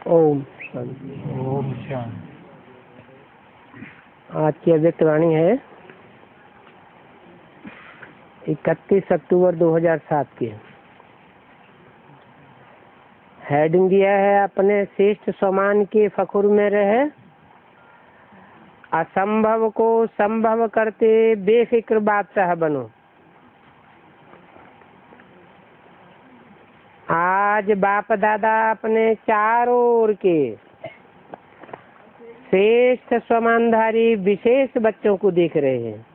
ओम शांति। ओम शांति। आज की अव्यक्त वाणी है 31 अक्टूबर 2007 की। हेडिंग दिया है अपने श्रेष्ठ समान के फखुर में रहे, असंभव को संभव करते बेफिक्र बादशाह बनो। आज बाप दादा अपने चारों ओर के श्रेष्ठ समानधारी विशेष बच्चों को देख रहे हैं।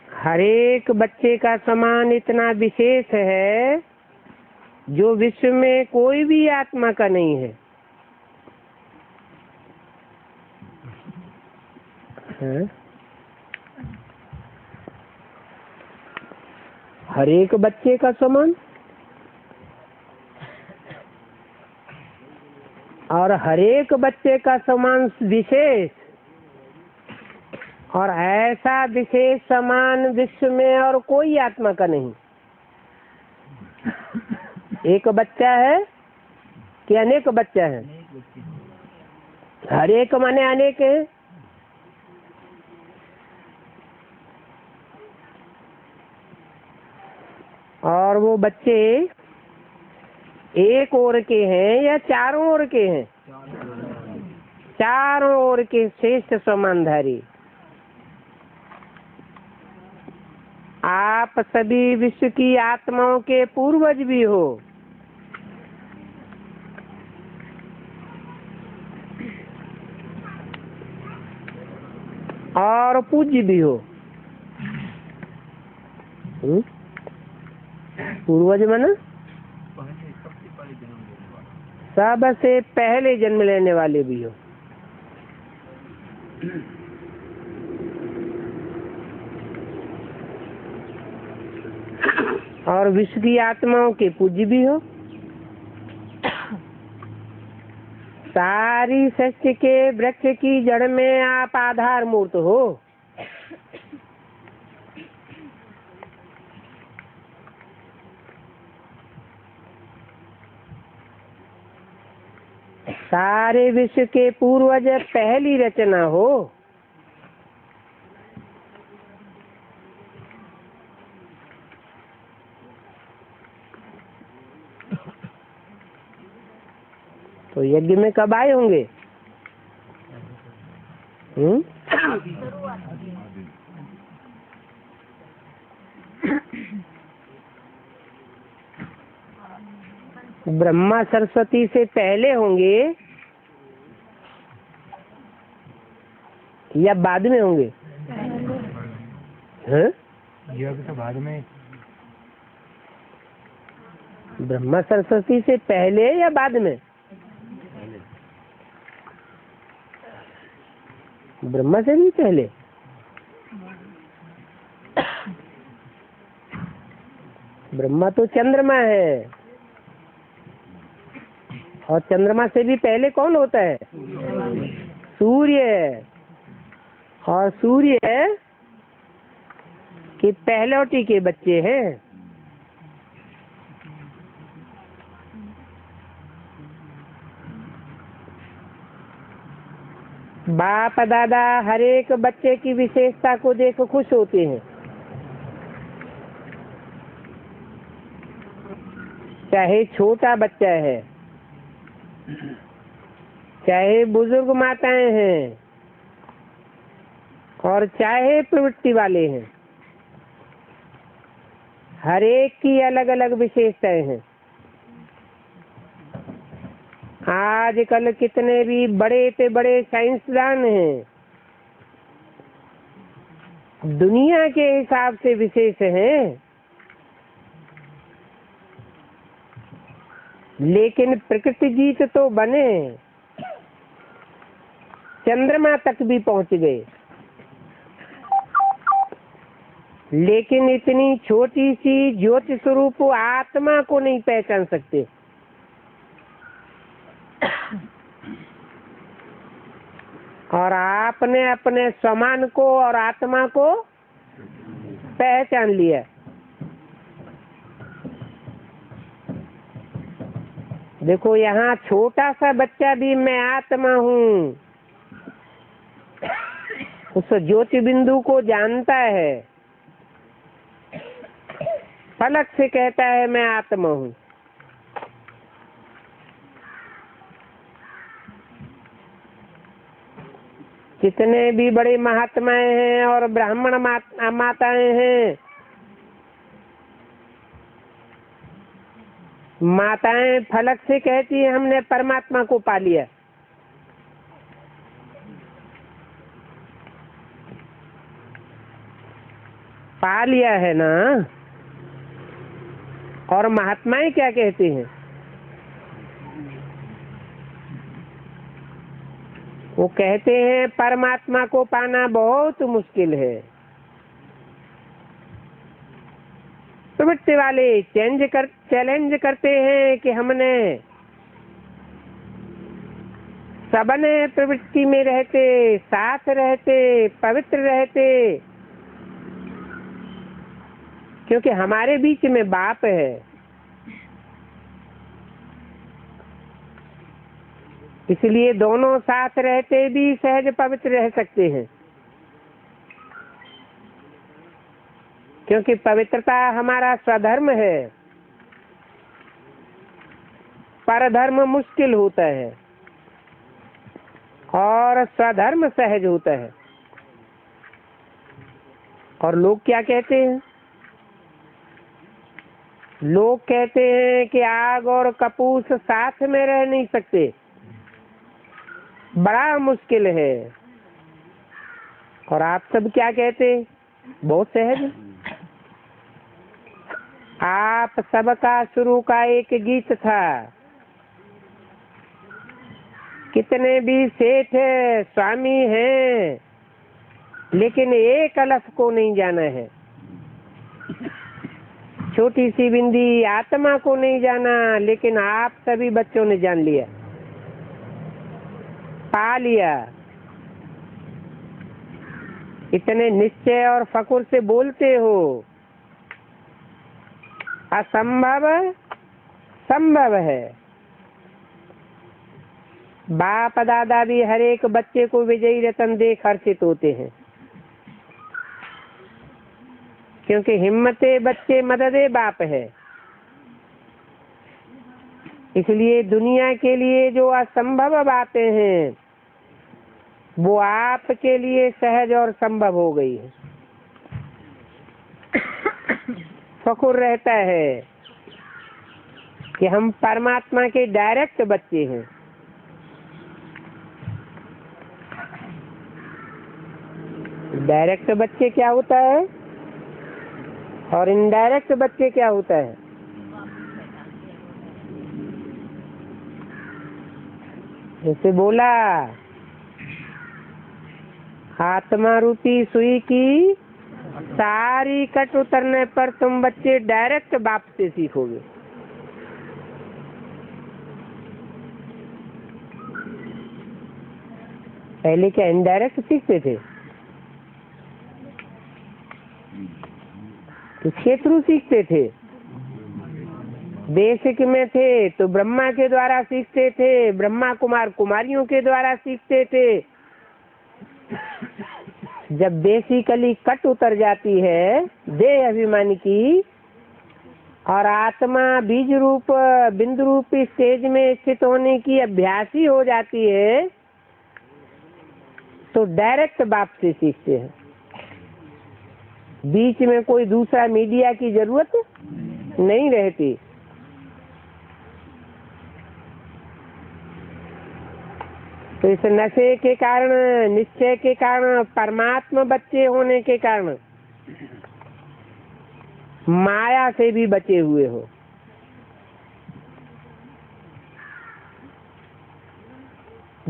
हर एक बच्चे का समान इतना विशेष है जो विश्व में कोई भी आत्मा का नहीं है। हर एक बच्चे का समान और हर एक बच्चे का समान विशेष, और ऐसा विशेष समान विश्व में और कोई आत्मा का नहीं। एक बच्चा है कि अनेक बच्चा है? हर एक माने अनेक है। और वो बच्चे एक ओर के हैं या चारों ओर के हैं? चारों ओर के श्रेष्ठ समानधारी। आप सभी विश्व की आत्माओं के पूर्वज भी हो और पूज्य भी हो। पूर्वज माना सबसे पहले जन्म लेने वाले भी हो। और विश्व की आत्माओं के पूज्य भी हो। सारी सृष्टि के वृक्ष की जड़ में आप आधार मूर्त हो। सारे विश्व के पूर्वज पहली रचना हो। तो यज्ञ में कब आए होंगे? ब्रह्मा सरस्वती से पहले होंगे या बाद में होंगे? यज्ञ तो बाद में। ब्रह्मा सरस्वती से पहले या बाद में? ब्रह्मा से भी पहले। ब्रह्मा तो चंद्रमा है, और चंद्रमा से भी पहले कौन होता है? सूर्य। और सूर्य के पहलौटी के बच्चे हैं। बाप दादा हर एक बच्चे की विशेषता को देख खुश होते हैं। चाहे छोटा बच्चा है, चाहे बुजुर्ग माताएं हैं, और चाहे प्रवृत्ति वाले हैं, हर एक की अलग अलग विशेषताएं हैं। आजकल कितने भी बड़े से बड़े साइंसदान हैं, दुनिया के हिसाब से विशेष हैं, लेकिन प्रकृति जीत तो बने, चंद्रमा तक भी पहुंच गए, लेकिन इतनी छोटी सी ज्योति स्वरूप आत्मा को नहीं पहचान सकते। और आपने अपने समान को और आत्मा को पहचान लिया। देखो यहाँ छोटा सा बच्चा भी मैं आत्मा हूँ उस ज्योति बिंदु को जानता है, फलक से कहता है मैं आत्मा हूँ। कितने भी बड़े महात्माएं हैं और ब्राह्मण माताएं हैं, माताएं फलक से कहती है हमने परमात्मा को पा लिया। पा लिया है ना। और महात्माएं क्या कहते हैं? वो कहते हैं परमात्मा को पाना बहुत मुश्किल है। प्रवृत्ति वाले चैलेंज करते हैं कि हमने सबने प्रवृत्ति में रहते, साथ रहते, पवित्र रहते, क्योंकि हमारे बीच में बाप है। इसलिए दोनों साथ रहते भी सहज पवित्र रह सकते हैं, क्योंकि पवित्रता हमारा स्वधर्म है। परधर्म मुश्किल होता है और स्वधर्म सहज होता है। और लोग क्या कहते हैं? लोग कहते हैं कि आग और कपूस साथ में रह नहीं सकते, बड़ा मुश्किल है। और आप सब क्या कहते हैं? बहुत सहज। आप सबका शुरू का एक गीत था, कितने भी सेठ स्वामी हैं, लेकिन एक अलफ को नहीं जाना है। छोटी सी बिंदी आत्मा को नहीं जाना, लेकिन आप सभी बच्चों ने जान लिया, पा लिया। इतने निश्चय और फकुर से बोलते हो। असंभव संभव है। बाप दादा भी हर एक बच्चे को विजयी रतन देख हर्षित होते हैं, क्योंकि हिम्मते बच्चे मददे बाप है। इसलिए दुनिया के लिए जो असंभव बातें हैं वो आपके लिए सहज और संभव हो गई है। फखुर रहता है कि हम परमात्मा के डायरेक्ट बच्चे हैं। डायरेक्ट बच्चे क्या होता है और इनडायरेक्ट बच्चे क्या होता है? जैसे बोला, आत्मा रूपी सुई की सारी कट उतरने पर तुम बच्चे डायरेक्ट बाप से सीखोगे। पहले क्या इनडायरेक्ट सीखते थे? किसके थ्रू सीखते थे? बेसिक में थे तो ब्रह्मा के द्वारा सीखते थे, ब्रह्मा कुमार कुमारियों के द्वारा सीखते थे। जब बेसिकली कट उतर जाती है देह अभिमानी की और आत्मा बीज रूप बिंदु रूप स्टेज में स्थित होने की अभ्यासी हो जाती है, तो डायरेक्ट बाप से सीखते हैं। बीच में कोई दूसरा मीडिया की जरूरत नहीं रहती। तो इस नशे के कारण, निश्चय के कारण, परमात्मा बच्चे होने के कारण माया से भी बचे हुए हो।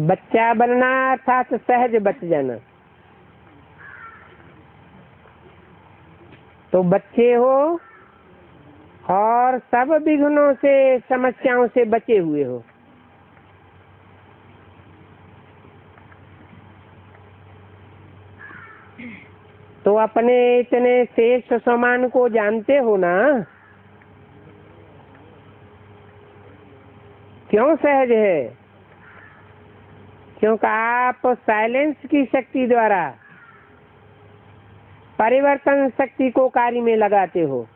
बच्चा बनना अर्थात सहज बच जाना। तो बच्चे हो और सब विघ्नों से, समस्याओं से बचे हुए हो। तो अपने इतने श्रेष्ठ समान को जानते हो ना। क्यों सहज है? क्योंकि आप साइलेंस की शक्ति द्वारा परिवर्तन शक्ति को कार्य में लगाते हो।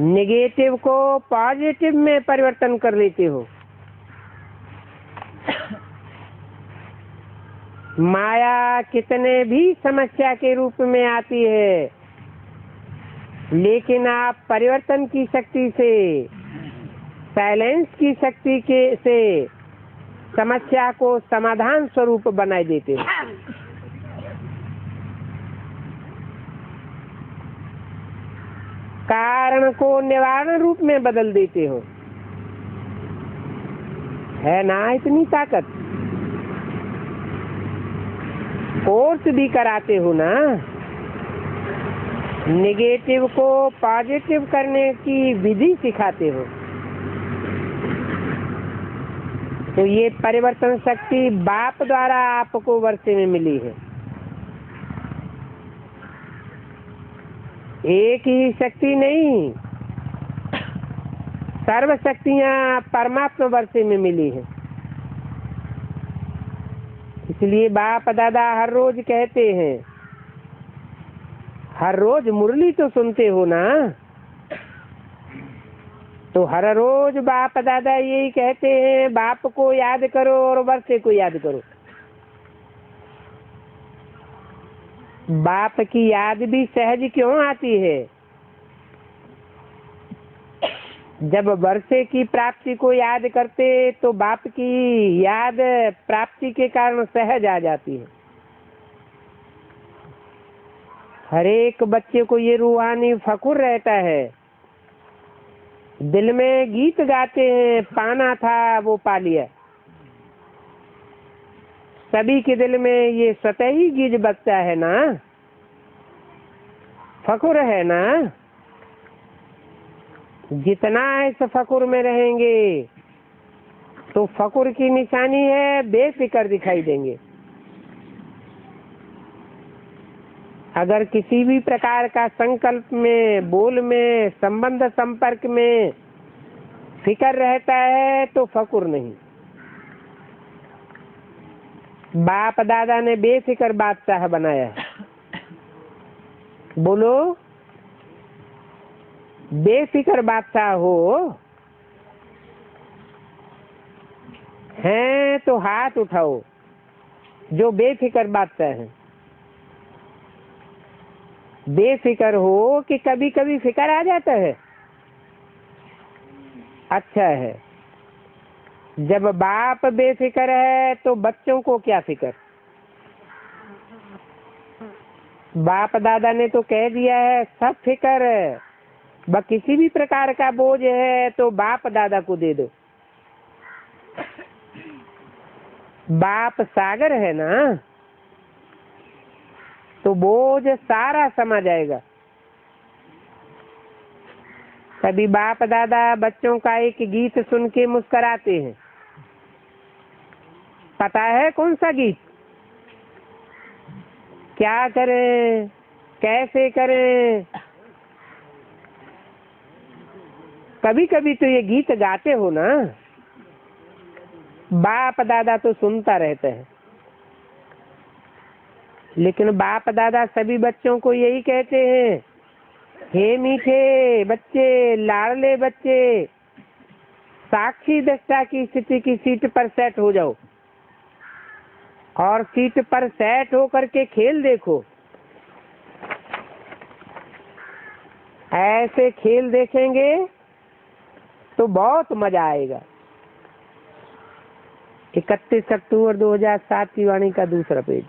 नेगेटिव को पॉजिटिव में परिवर्तन कर लेते हो। माया कितने भी समस्या के रूप में आती है, लेकिन आप परिवर्तन की शक्ति से, साइलेंस की शक्ति से समस्या को समाधान स्वरूप बनाए देते हो। कारण को निवारण रूप में बदल देते हो। है ना इतनी ताकत? कोर्स भी कराते हो ना, नेगेटिव को पॉजिटिव करने की विधि सिखाते हो। तो ये परिवर्तन शक्ति बाप द्वारा आपको वर्षे में मिली है। एक ही शक्ति नहीं, सर्व शक्तियां परमात्मा वर्षे में मिली है। इसलिए बाप दादा हर रोज कहते हैं, हर रोज मुरली तो सुनते हो ना, तो हर रोज बाप दादा यही कहते हैं, बाप को याद करो और वर्षे को याद करो। बाप की याद भी सहज क्यों आती है? जब वर्षे की प्राप्ति को याद करते तो बाप की याद प्राप्ति के कारण सहज आ जाती है। हर एक बच्चे को ये रूहानी फकुर रहता है, दिल में गीत गाते हैं, पाना था वो पा लिया। सभी के दिल में ये स्वतः ही गीत बजता है ना, फकुर है ना। जितना इस फकुर में रहेंगे तो फकुर की निशानी है बेफिक्र दिखाई देंगे। अगर किसी भी प्रकार का संकल्प में, बोल में, संबंध संपर्क में फिक्र रहता है तो फकुर नहीं। बाप दादा ने बेफिक्र बादशाह बनाया है। बोलो, बेफिक्र बादशाह हो हैं तो हाथ उठाओ जो बेफिक्र बादशाह है। बेफिक्र हो कि कभी कभी फिक्र आ जाता है, अच्छा है। जब बाप बेफिक्र है तो बच्चों को क्या फिक्र? बाप दादा ने तो कह दिया है सब फिक्र, किसी भी प्रकार का बोझ है तो बाप दादा को दे दो। बाप सागर है ना, तो बोझ सारा समा जाएगा। कभी बाप दादा बच्चों का एक गीत सुन के मुस्कुराते हैं। पता है कौन सा गीत? क्या करें, कैसे करें? कभी कभी तो ये गीत गाते हो ना, बाप दादा तो सुनता रहता है। लेकिन बाप दादा सभी बच्चों को यही कहते हैं, हे मीठे बच्चे, लाडले बच्चे, साक्षी दृष्टा की स्थिति की सीट पर सेट हो जाओ और सीट पर सेट होकर के खेल देखो। ऐसे खेल देखेंगे तो बहुत मजा आएगा। 31 अक्टूबर 2007 की वाणी का दूसरा पेज।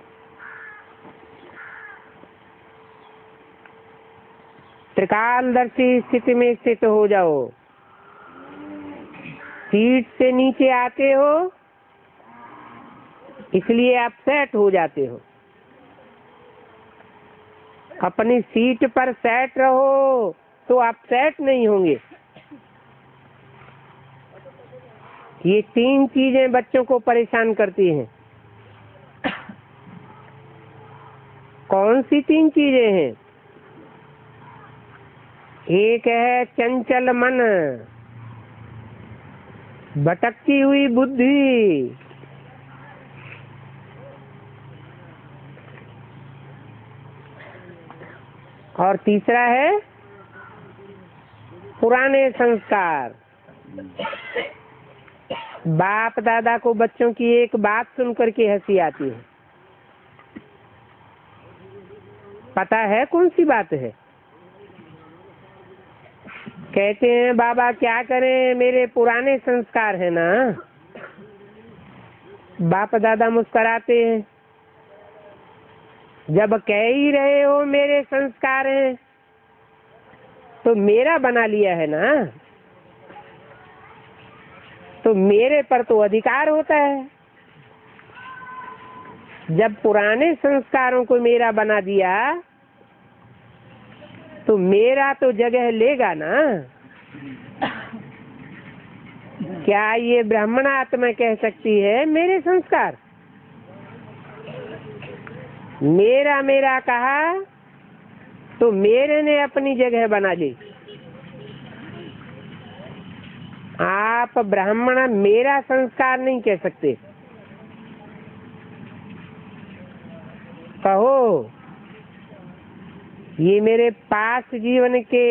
त्रिकालदर्शी स्थिति में स्थित हो जाओ। सीट से नीचे आते हो इसलिए आप सेट हो जाते हो। अपनी सीट पर सेट रहो तो आप सेट नहीं होंगे। ये 3 चीजें बच्चों को परेशान करती हैं। कौन सी 3 चीजें हैं? एक है चंचल मन, भटकती हुई बुद्धि, और तीसरा है पुराने संस्कार। बाप दादा को बच्चों की एक बात सुनकर के हंसी आती है, पता है कौन सी बात है? कहते हैं बाबा क्या करें, मेरे पुराने संस्कार है ना। बाप दादा मुस्कुराते हैं, जब कह ही रहे हो मेरे संस्कार हैं तो मेरा बना लिया है ना, तो मेरे पर तो अधिकार होता है। जब पुराने संस्कारों को मेरा बना दिया तो मेरा तो जगह लेगा ना। क्या ये ब्राह्मण आत्मा कह सकती है मेरे संस्कार? मेरा मेरा कहा तो मेरे ने अपनी जगह बना ली। आप ब्राह्मण मेरा संस्कार नहीं कह सकते। कहो ये मेरे पास जीवन के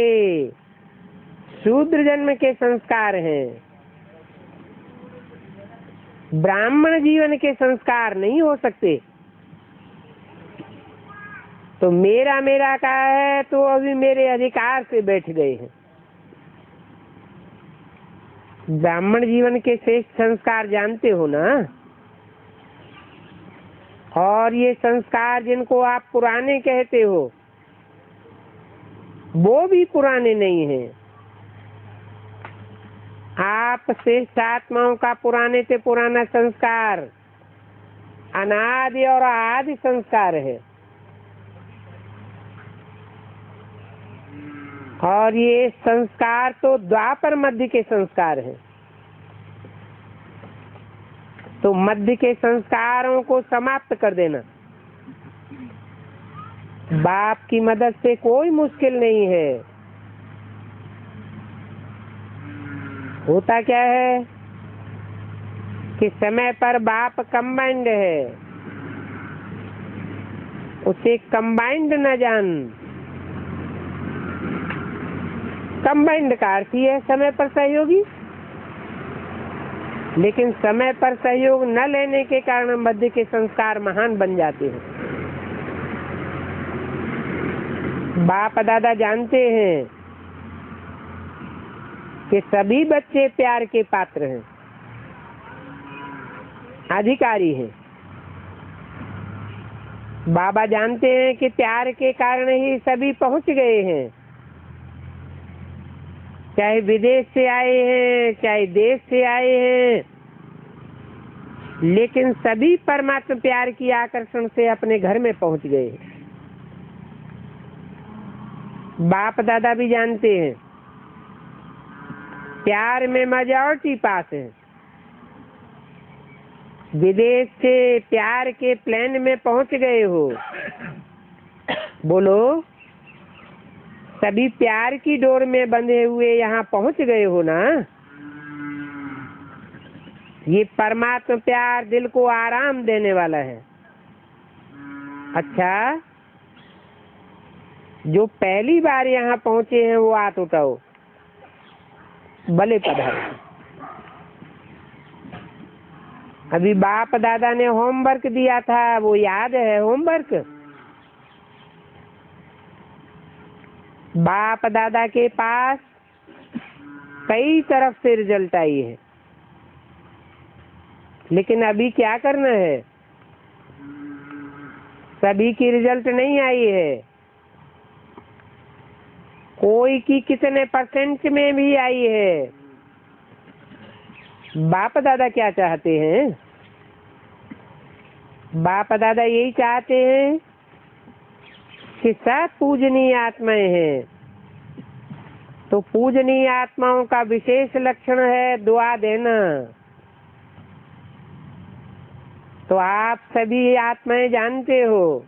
शूद्र जन्म के संस्कार हैं, ब्राह्मण जीवन के संस्कार नहीं हो सकते। तो मेरा मेरा कहा है तो अभी मेरे अधिकार से बैठ गए हैं। ब्राह्मण जीवन के श्रेष्ठ संस्कार जानते हो ना, और ये संस्कार जिनको आप पुराने कहते हो वो भी पुराने नहीं हैं। आप श्रेष्ठ आत्माओं का पुराने से पुराना संस्कार अनादि और आदि संस्कार है, और ये संस्कार तो द्वापर मध्य के संस्कार हैं। तो मध्य के संस्कारों को समाप्त कर देना बाप की मदद से कोई मुश्किल नहीं है। होता क्या है कि समय पर बाप कंबाइंड है, उसे कंबाइंड न जान। कंबाइंड का अर्थ ही है समय पर सहयोगी, लेकिन समय पर सहयोग न लेने के कारण मध्य के संस्कार महान बन जाते हैं। बाप दादा जानते हैं कि सभी बच्चे प्यार के पात्र हैं, अधिकारी हैं। बाबा जानते हैं कि प्यार के कारण ही सभी पहुंच गए हैं, चाहे विदेश से आए हैं चाहे देश से आए हैं, लेकिन सभी परमात्मा प्यार की आकर्षण से अपने घर में पहुंच गए हैं। बाप दादा भी जानते हैं प्यार में मेजॉरिटी पास है। विदेश से प्यार के प्लेन में पहुंच गए हो, बोलो सभी प्यार की डोर में बंधे हुए यहाँ पहुंच गए हो ना। ये परमात्मा प्यार दिल को आराम देने वाला है। अच्छा, जो पहली बार यहाँ पहुंचे हैं वो हाथ उठाओ, भले पधारो। अभी बाप दादा ने होमवर्क दिया था, वो याद है होमवर्क? बाप दादा के पास कई तरफ से रिजल्ट आई है, लेकिन अभी क्या करना है? सभी की रिजल्ट नहीं आई है, कोई की कितने परसेंट में भी आई है। बाप दादा क्या चाहते हैं? बाप दादा यही चाहते हैं कि सब पूजनीय आत्माएं हैं। तो पूजनीय आत्माओं का विशेष लक्षण है दुआ देना। तो आप सभी आत्माएं जानते हो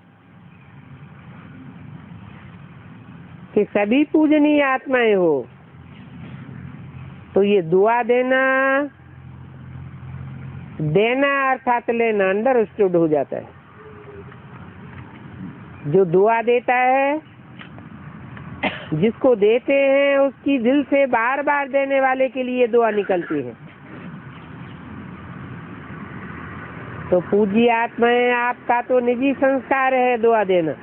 कि सभी पूजनीय आत्माएं हो, तो ये दुआ देना अर्थात लेना अंडरस्टूड हो जाता है। जो दुआ देता है, जिसको देते हैं, उसकी दिल से बार बार देने वाले के लिए दुआ निकलती है। तो पूज्य आत्माएं, आपका तो निजी संस्कार है दुआ देना,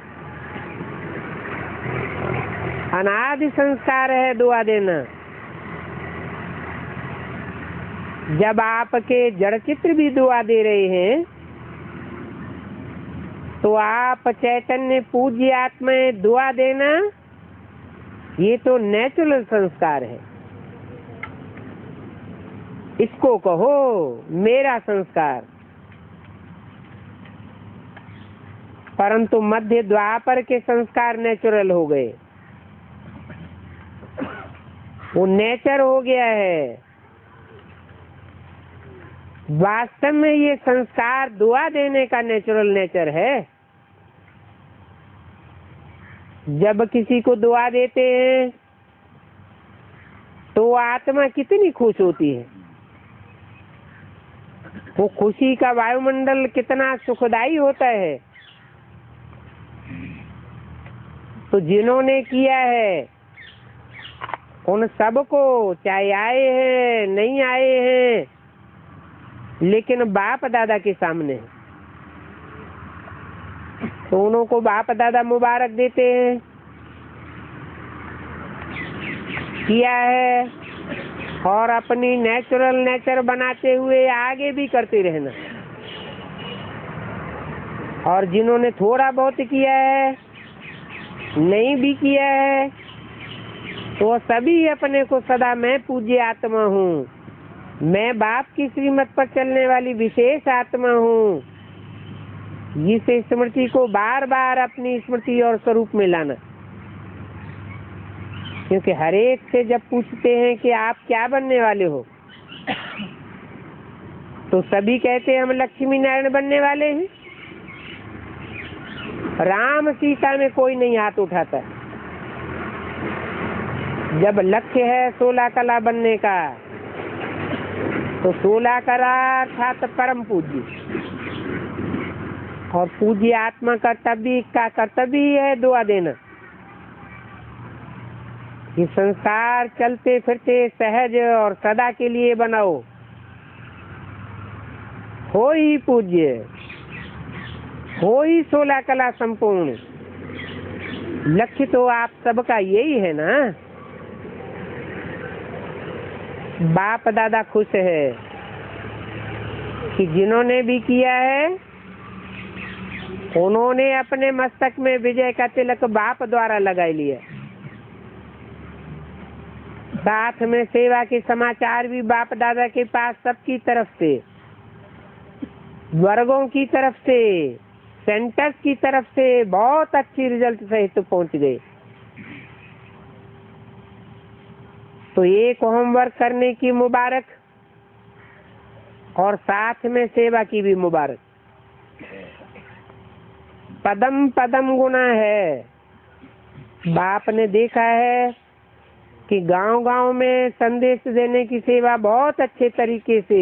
अनादि संस्कार है दुआ देना। जब आपके जड़ चित्र भी दुआ दे रहे हैं, तो आप चैतन्य पूज्य आत्माएं दुआ देना, ये तो नेचुरल संस्कार है। इसको कहो मेरा संस्कार। परंतु मध्य द्वापर के संस्कार नेचुरल हो गए, वो नेचर हो गया है। वास्तव में ये संस्कार दुआ देने का नेचुरल नेचर है। जब किसी को दुआ देते हैं तो आत्मा कितनी खुश होती है, वो खुशी का वायुमंडल कितना सुखदायी होता है। तो जिन्होंने किया है उन सबको, चाहे आए हैं नहीं आए हैं, लेकिन बाप दादा के सामने, तो उनको बाप दादा मुबारक देते हैं। किया है और अपनी नेचुरल नेचर बनाते हुए आगे भी करते रहना। और जिन्होंने थोड़ा बहुत किया है, नहीं भी किया है, तो सभी अपने को सदा मैं पूज्य आत्मा हूँ, मैं बाप की श्रीमत पर चलने वाली विशेष आत्मा हूँ, इस स्मृति को बार बार अपनी स्मृति और स्वरूप में लाना। क्योंकि हर एक से जब पूछते हैं कि आप क्या बनने वाले हो, तो सभी कहते हैं हम लक्ष्मी नारायण बनने वाले हैं। राम सीता में कोई नहीं हाथ उठाता। जब लक्ष्य है 16 कला बनने का, तो 16 कला अर्थात परम पूज्य, और पूज्य आत्मा का कर्तव्य है दुआ देना। ये संसार चलते फिरते सहज और सदा के लिए बनाओ, हो ही पूज्य, हो ही 16 कला संपूर्ण। लक्ष्य तो आप सबका यही है ना। बाप दादा खुश है कि जिन्होंने भी किया है, उन्होंने अपने मस्तक में विजय का तिलक बाप द्वारा लगा लिया। साथ में सेवा के समाचार भी बाप दादा के पास सबकी तरफ से, वर्गों की तरफ से, सेंटर्स की तरफ से बहुत अच्छी रिजल्ट सहित पहुंच गए। तो एक होमवर्क करने की मुबारक, और साथ में सेवा की भी मुबारक। पदम पदम गुना है। बाप ने देखा है कि गांव-गांव में संदेश देने की सेवा बहुत अच्छे तरीके से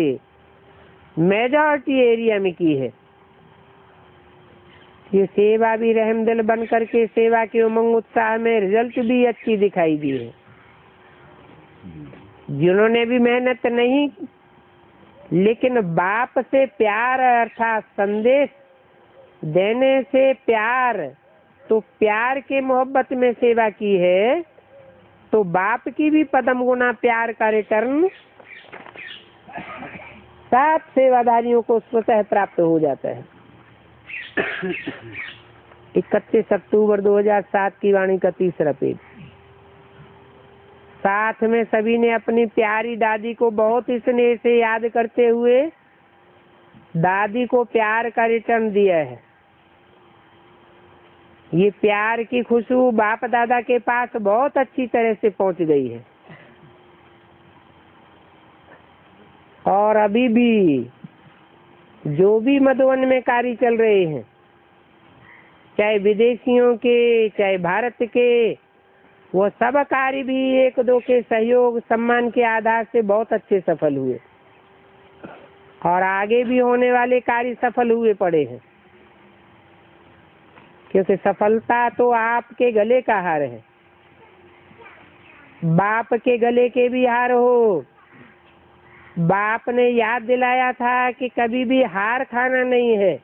मेजॉरिटी एरिया में की है। ये सेवा भी रहमदिल बन करके सेवा के उमंग उत्साह में रिजल्ट भी अच्छी दिखाई दी है। जिन्होंने भी मेहनत नहीं, लेकिन बाप से प्यार अर्थात संदेश देने से प्यार, तो प्यार के मोहब्बत में सेवा की है, तो बाप की भी पदम गुना प्यार का रिटर्न 7 सेवादारियों को स्वतः प्राप्त हो जाता है। 31 अक्टूबर 2007 की वाणी का 3रा पेज। साथ में सभी ने अपनी प्यारी दादी को बहुत स्नेह से याद करते हुए दादी को प्यार का रिटर्न दिया है। ये प्यार की खुशबू बाप दादा के पास बहुत अच्छी तरह से पहुंच गई है। और अभी भी जो भी मधुवन में कार्य चल रहे हैं, चाहे विदेशियों के चाहे भारत के, वो सब कार्य भी एक दो के सहयोग सम्मान के आधार से बहुत अच्छे सफल हुए और आगे भी होने वाले कार्य सफल हुए पड़े हैं, क्योंकि सफलता तो आपके गले का हार है। बाप के गले के भी हार हो। बाप ने याद दिलाया था कि कभी भी हार खाना नहीं है,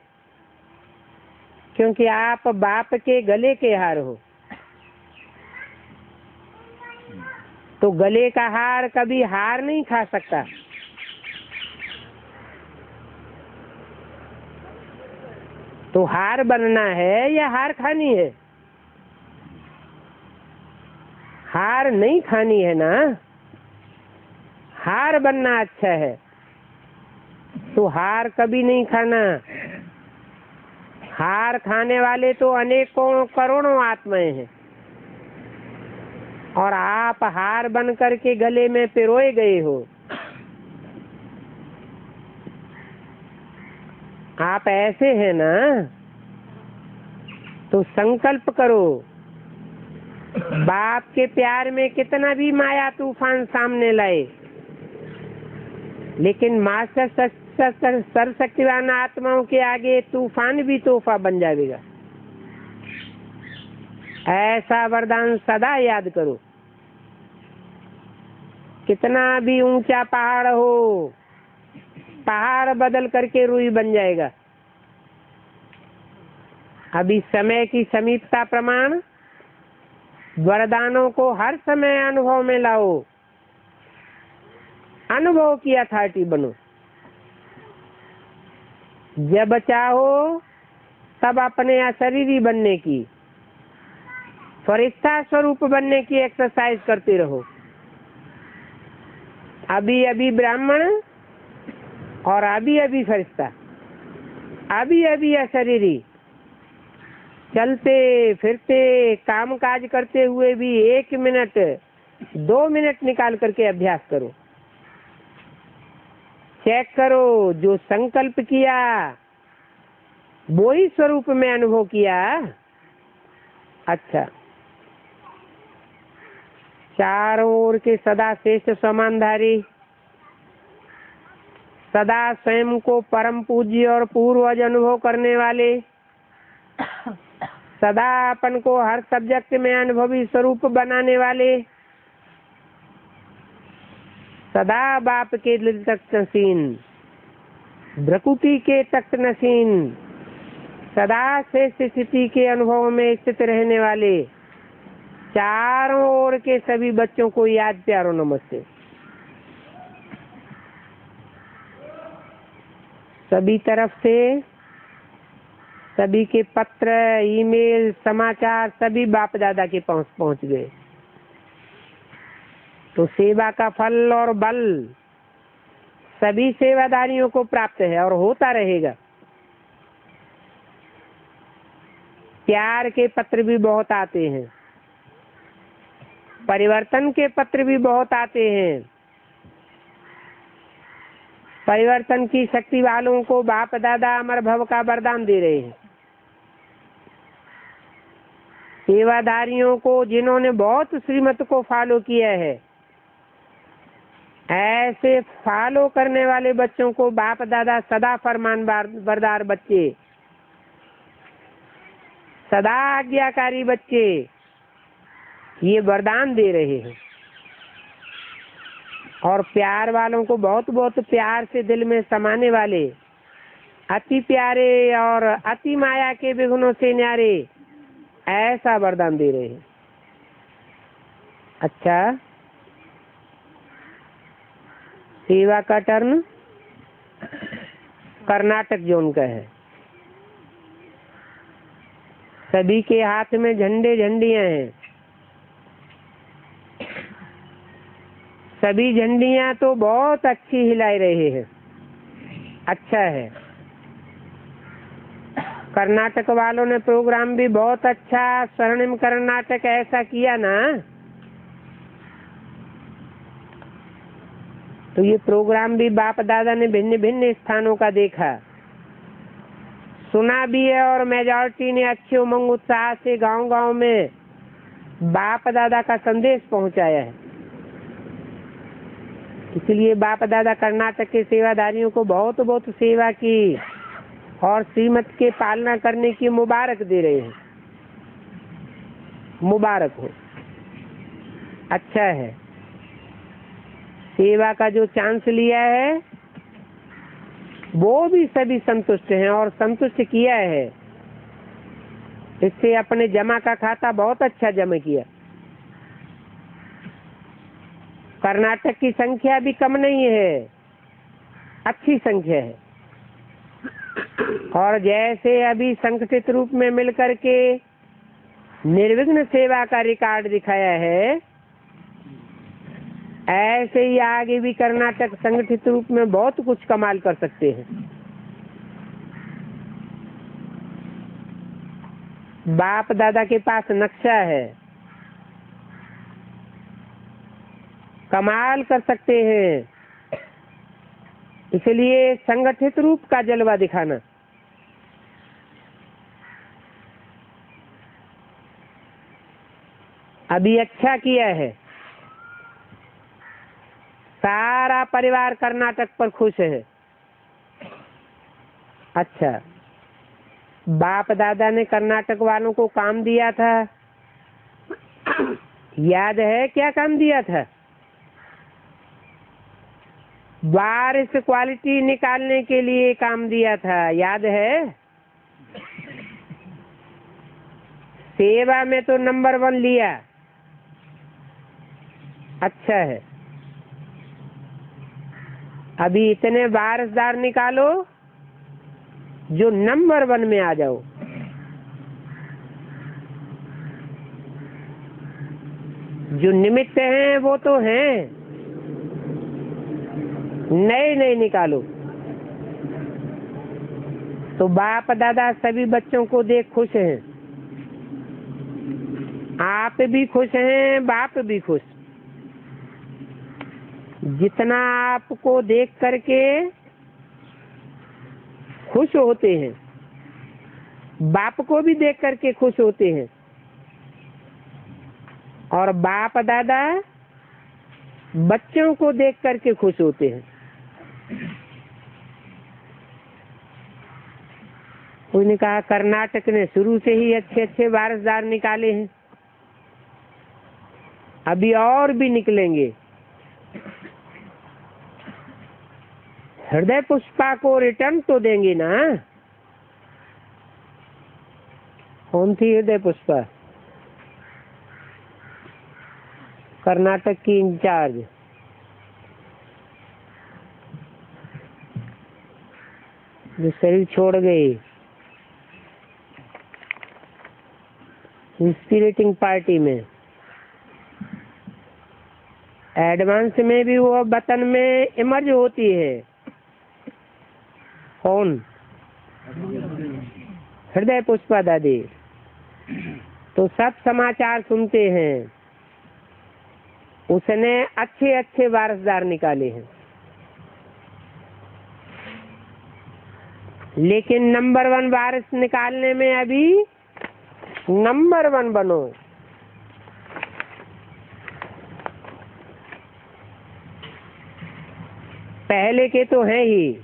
क्योंकि आप बाप के गले के हार हो। तो गले का हार कभी हार नहीं खा सकता। तो हार बनना है या हार खानी है? हार नहीं खानी है ना, हार बनना अच्छा है। तो हार कभी नहीं खाना। हार खाने वाले तो अनेकों करोड़ों आत्माएं हैं और आप हार बन करके गले में पिरोए गए हो। आप ऐसे हैं ना, तो संकल्प करो। बाप के प्यार में कितना भी माया तूफान सामने लाए, लेकिन मास्टर सर्वशक्तिवान आत्माओं के आगे तूफान भी तोहफा बन जाएगा। ऐसा वरदान सदा याद करो। कितना भी ऊंचा पहाड़ हो, पहाड़ बदल करके रुई बन जाएगा। अभी समय की समीपता प्रमाण वरदानों को हर समय अनुभव में लाओ। अनुभव की अथॉरिटी बनो। जब चाहो तब अपने अशरीरी बनने की, फरिश्ता स्वरूप बनने की एक्सरसाइज करते रहो। अभी अभी ब्राह्मण और अभी अभी फरिश्ता, अभी अभी अशरीरी। चलते फिरते काम काज करते हुए भी 1 मिनट 2 मिनट निकाल करके अभ्यास करो। चेक करो, जो संकल्प किया वो ही स्वरूप में अनुभव किया। अच्छा, चारों ओर के सदा श्रेष्ठ समानधारी, सदा स्वयं को परम पूज्य और पूर्वज अनुभव करने वाले, सदा अपन को हर सब्जेक्ट में अनुभवी स्वरूप बनाने वाले, सदा बाप के दिल तख्त नसीन, भ्रकुटी के तख्त नसीन, सदा श्रेष्ठ स्थिति के अनुभव में स्थित रहने वाले चारों ओर के सभी बच्चों को याद प्यारो नमस्ते। सभी तरफ से सभी के पत्र, ईमेल, समाचार सभी बाप दादा के पास पहुंच गए। तो सेवा का फल और बल सभी सेवादारियों को प्राप्त है और होता रहेगा। प्यार के पत्र भी बहुत आते हैं, परिवर्तन के पत्र भी बहुत आते हैं। परिवर्तन की शक्ति वालों को बाप दादा अमर भव का वरदान दे रहे हैं। सेवादारियों को, जिन्होंने बहुत श्रीमत को फॉलो किया है, ऐसे फॉलो करने वाले बच्चों को बाप दादा सदा फरमान बरदार बच्चे, सदा आज्ञाकारी बच्चे, ये वरदान दे रहे हैं। और प्यार वालों को बहुत बहुत प्यार से दिल में समाने वाले, अति प्यारे और अति माया के विघ्नों से न्यारे, ऐसा वरदान दे रहे हैं। अच्छा, सेवा का टर्न कर्नाटक जोन का है। सभी के हाथ में झंडे झंडियां हैं। सभी झंडियां तो बहुत अच्छी हिला रहे हैं। अच्छा है, कर्नाटक वालों ने प्रोग्राम भी बहुत अच्छा, स्वर्णिम कर्नाटक ऐसा किया ना। तो ये प्रोग्राम भी बाप दादा ने भिन्न भिन्न स्थानों का देखा, सुना भी है और मेजॉरिटी ने अच्छे उमंग उत्साह से गांव गांव में बाप दादा का संदेश पहुंचाया है। इसलिए बाप दादा कर्नाटक के सेवादारियों को बहुत बहुत सेवा की और श्रीमत के पालना करने की मुबारक दे रहे हैं। मुबारक हो, अच्छा है। सेवा का जो चांस लिया है वो भी सभी संतुष्ट हैं और संतुष्ट किया है। इससे अपने जमा का खाता बहुत अच्छा जमा किया। कर्नाटक की संख्या भी कम नहीं है, अच्छी संख्या है। और जैसे अभी संगठित रूप में मिलकर के निर्विघ्न सेवा का रिकॉर्ड दिखाया है, ऐसे ही आगे भी कर्नाटक संगठित रूप में बहुत कुछ कमाल कर सकते हैं। बाप दादा के पास नक्शा है, कमाल कर सकते हैं। इसलिए संगठित रूप का जलवा दिखाना। अभी अच्छा किया है, सारा परिवार कर्नाटक पर खुश है। अच्छा, बाप दादा ने कर्नाटक वालों को काम दिया था, याद है क्या काम दिया था? बारिश क्वालिटी निकालने के लिए काम दिया था, याद है? सेवा में तो नंबर 1 लिया, अच्छा है। अभी इतने वारसदार निकालो जो नंबर 1 में आ जाओ। जो निमित्त हैं वो तो हैं, नए नए निकालो। तो बाप दादा सभी बच्चों को देख खुश हैं, आप भी खुश हैं, बाप भी खुश। जितना आपको देख करके खुश होते हैं, बाप को भी देख करके खुश होते हैं। और बाप दादा बच्चों को देख करके खुश होते हैं। उन्होंने कहा कर्नाटक ने शुरू से ही अच्छे अच्छे वारसदार निकाले हैं, अभी और भी निकलेंगे। हृदय पुष्पा को रिटर्न तो देंगे ना? कौन थी हृदय पुष्पा? कर्नाटक की इंचार्ज। जो शरीर छोड़ गई इंस्पिरेटिंग पार्टी में, एडवांस में भी वो वतन में इमर्ज होती है। कौन? हृदय पुष्पा दादी। तो सब समाचार सुनते हैं, उसने अच्छे अच्छे वारसदार निकाले हैं। लेकिन नंबर 1 वारिस निकालने में अभी नंबर 1 बनो। पहले के तो हैं ही।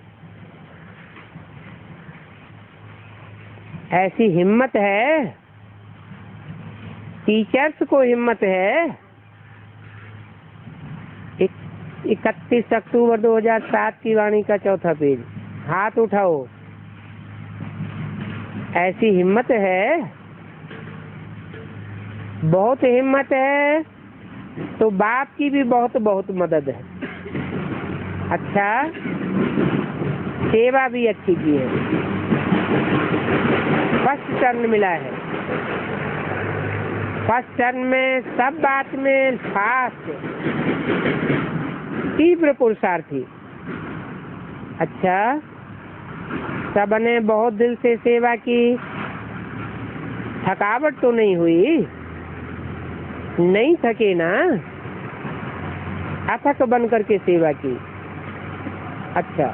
ऐसी हिम्मत है, टीचर्स को हिम्मत है। 31 अक्टूबर 2007 की वाणी का 4था पेज, हाथ उठाओ। ऐसी हिम्मत है, बहुत हिम्मत है। तो बाप की भी बहुत बहुत मदद है। अच्छा, सेवा भी अच्छी की है, फर्स्ट टर्न मिला है। फर्स्ट टर्न में सब बात में फास्ट, तीव्र पुरुषार्थी। अच्छा, सबने बहुत दिल से सेवा की, थकावट तो नहीं हुई? नहीं थके ना, अथक बन करके सेवा की। अच्छा,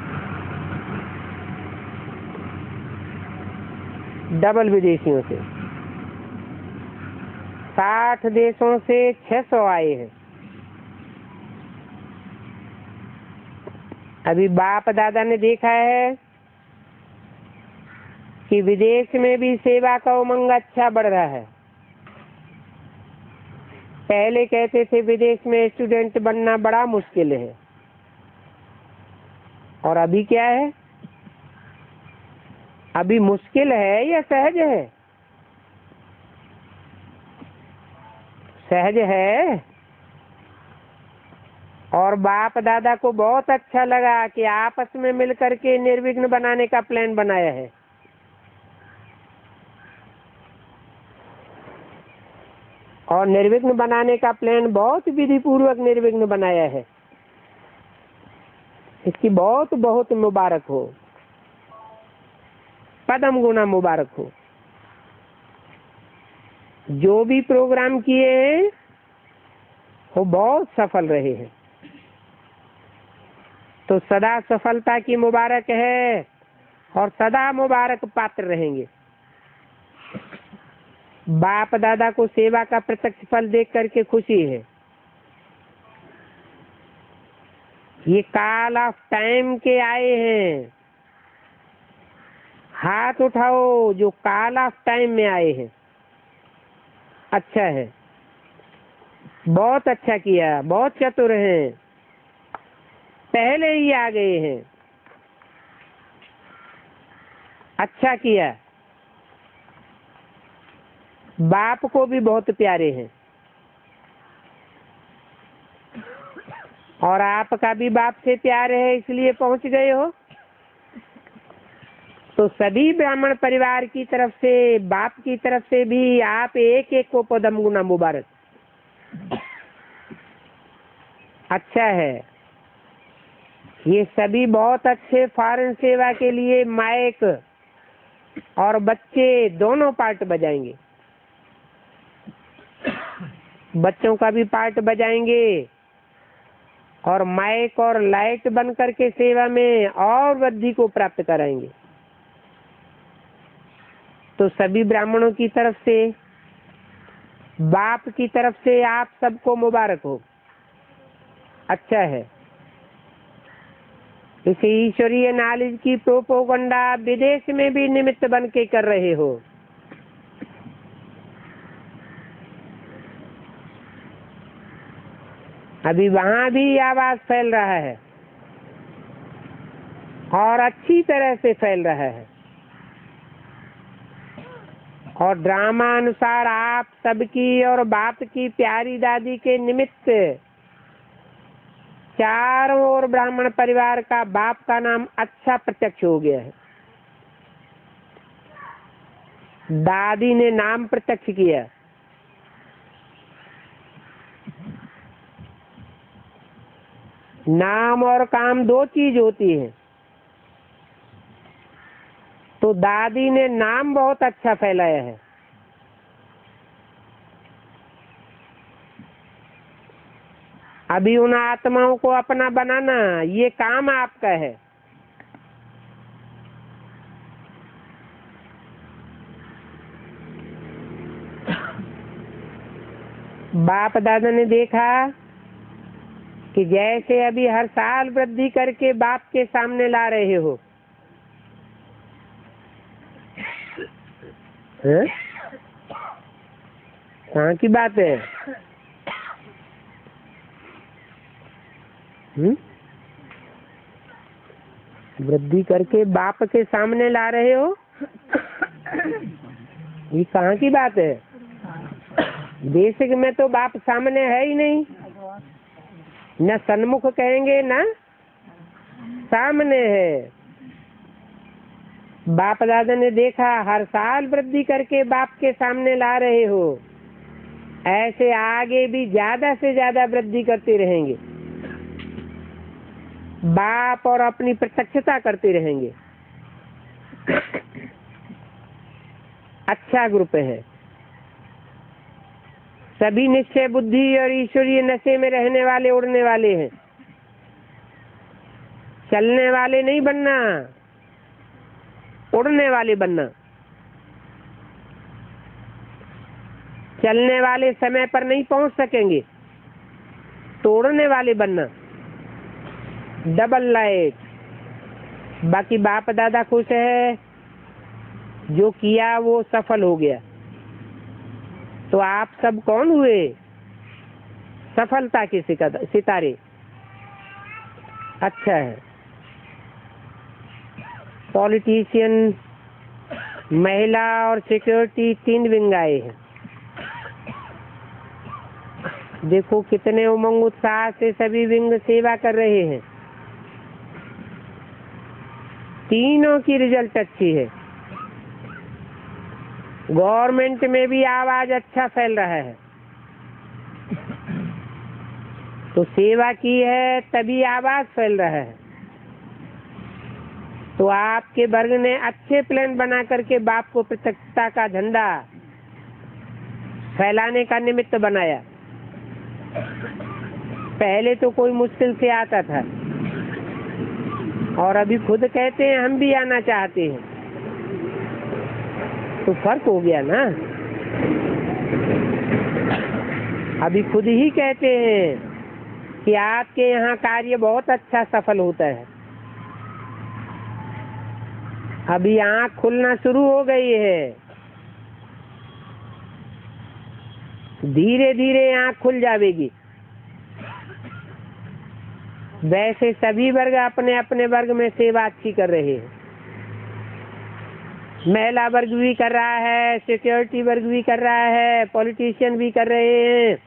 डबल विदेशियों से 60 देशों से 600 आए हैं। अभी बाप दादा ने देखा है कि विदेश में भी सेवा का उमंग अच्छा बढ़ रहा है। पहले कहते थे विदेश में स्टूडेंट बनना बड़ा मुश्किल है, और अभी क्या है? अभी मुश्किल है या सहज है? सहज है। और बाप दादा को बहुत अच्छा लगा कि आपस में मिलकर के निर्विघ्न बनाने का प्लान बनाया है। और निर्विघ्न बनाने का प्लान बहुत विधि पूर्वक निर्विघ्न बनाया है। इसकी बहुत बहुत मुबारक हो, पदम गुना मुबारक हो। जो भी प्रोग्राम किए हैं वो बहुत सफल रहे हैं, तो सदा सफलता की मुबारक है और सदा मुबारक पात्र रहेंगे। बाप दादा को सेवा का प्रत्यक्ष फल देख करके खुशी है। ये कॉल ऑफ टाइम के आए हैं। हाथ उठाओ जो कॉल ऑफ टाइम में आए हैं। अच्छा है, बहुत अच्छा किया, बहुत चतुर हैं, पहले ही आ गए हैं। अच्छा किया। बाप को भी बहुत प्यारे हैं, और आपका भी बाप से प्यार है, इसलिए पहुंच गए हो। तो सभी ब्राह्मण परिवार की तरफ से, बाप की तरफ से भी आप एक एक को पदम गुना मुबारक। अच्छा है। ये सभी बहुत अच्छे फॉरेन सेवा के लिए माइक और बच्चे दोनों पार्ट बजाएंगे। बच्चों का भी पार्ट बजाएंगे और माइक और लाइट बन करके सेवा में और वृद्धि को प्राप्त कराएंगे। तो सभी ब्राह्मणों की तरफ से, बाप की तरफ से आप सबको मुबारक हो। अच्छा है। इस ईश्वरीय नॉलेज की प्रोपोगंडा विदेश में भी निमित्त बन के कर रहे हो। अभी वहां भी आवाज फैल रहा है और अच्छी तरह से फैल रहा है। और ड्रामा अनुसार आप सबकी और बाप की प्यारी दादी के निमित्त चारों ओर ब्राह्मण परिवार का बाप का नाम अच्छा प्रत्यक्ष हो गया है। दादी ने नाम प्रत्यक्ष किया। नाम और काम दो चीज होती है। तो दादी ने नाम बहुत अच्छा फैलाया है। अभी उन आत्माओं को अपना बनाना, ये काम आपका है। बाप दादा ने देखा कि जैसे अभी हर साल वृद्धि करके बाप के सामने ला रहे हो, कहाँ की बात है? वृद्धि करके बाप के सामने ला रहे हो, ये कहाँ की बात है? बेसिक में तो बाप सामने है ही नहीं, न सन्मुख कहेंगे न सामने है। बाप दादा ने देखा हर साल वृद्धि करके बाप के सामने ला रहे हो, ऐसे आगे भी ज्यादा से ज्यादा वृद्धि करते रहेंगे। बाप और अपनी प्रत्यक्षता करते रहेंगे। अच्छा ग्रुप है। सभी निश्चय बुद्धि और ईश्वरीय नशे में रहने वाले, उड़ने वाले हैं। चलने वाले नहीं बनना, उड़ने वाले बनना। चलने वाले समय पर नहीं पहुंच सकेंगे, तोड़ने वाले बनना, डबल लाइट। बाकी बाप दादा खुश है, जो किया वो सफल हो गया। तो आप सब कौन हुए? सफलता के सितारे। अच्छा है। पॉलिटिशियन, महिला और सिक्योरिटी 3 विंग आए हैं। देखो कितने उमंग उत्साह से सभी विंग सेवा कर रहे हैं। तीनों की रिजल्ट अच्छी है। गवर्नमेंट में भी आवाज अच्छा फैल रहा है। तो सेवा की है तभी आवाज फैल रहा है। तो आपके वर्ग ने अच्छे प्लान बना करके बाप को प्रत्यक्षता का झंडा फैलाने का निमित्त बनाया। पहले तो कोई मुश्किल से आता था और अभी खुद कहते हैं हम भी आना चाहते हैं, तो फर्क हो गया ना। अभी खुद ही कहते हैं कि आपके यहाँ कार्य बहुत अच्छा सफल होता है। अभी आँख खुलना शुरू हो गई है, धीरे धीरे आँख खुल जाएगी। वैसे सभी वर्ग अपने अपने वर्ग में सेवा अच्छी कर रहे हैं। महिला वर्ग भी कर रहा है, सिक्योरिटी वर्ग भी कर रहा है, पॉलिटिशियन भी कर रहे हैं।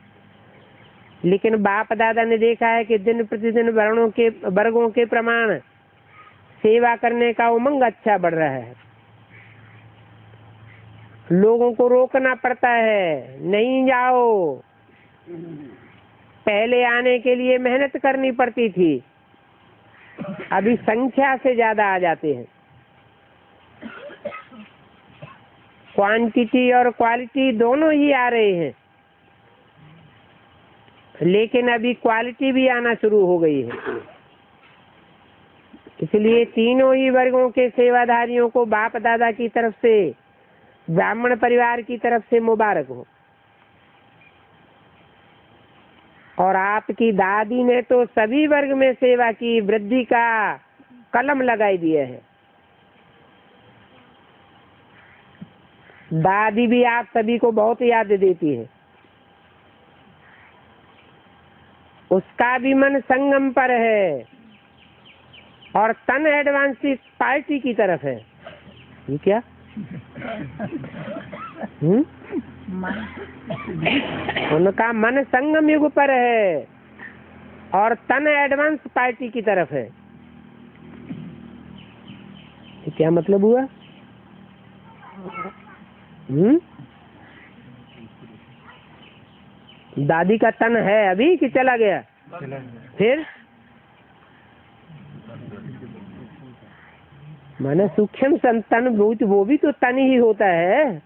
लेकिन बाप दादा ने देखा है कि दिन प्रतिदिन वर्गों के प्रमाण सेवा करने का उमंग अच्छा बढ़ रहा है। लोगों को रोकना पड़ता है, नहीं जाओ। पहले आने के लिए मेहनत करनी पड़ती थी, अभी संख्या से ज्यादा आ जाते हैं। क्वांटिटी और क्वालिटी दोनों ही आ रहे हैं, लेकिन अभी क्वालिटी भी आना शुरू हो गई है। इसलिए तीनों ही वर्गों के सेवाधारियों को बाप दादा की तरफ से, ब्राह्मण परिवार की तरफ से मुबारक हो। और आपकी दादी ने तो सभी वर्ग में सेवा की, वृद्धि का कलम लगाई दिया है। दादी भी आप सभी को बहुत याद देती है। उसका भी मन संगम पर है और तन एडवांस पार्टी की तरफ है। ये क्या? उनका मन संगम युग पर है और तन एडवांस पार्टी की तरफ है। ये क्या मतलब हुआ? दादी का तन है अभी कि चला गया? फिर माने सूक्ष्म संतन, वो भी तो तन ही होता है।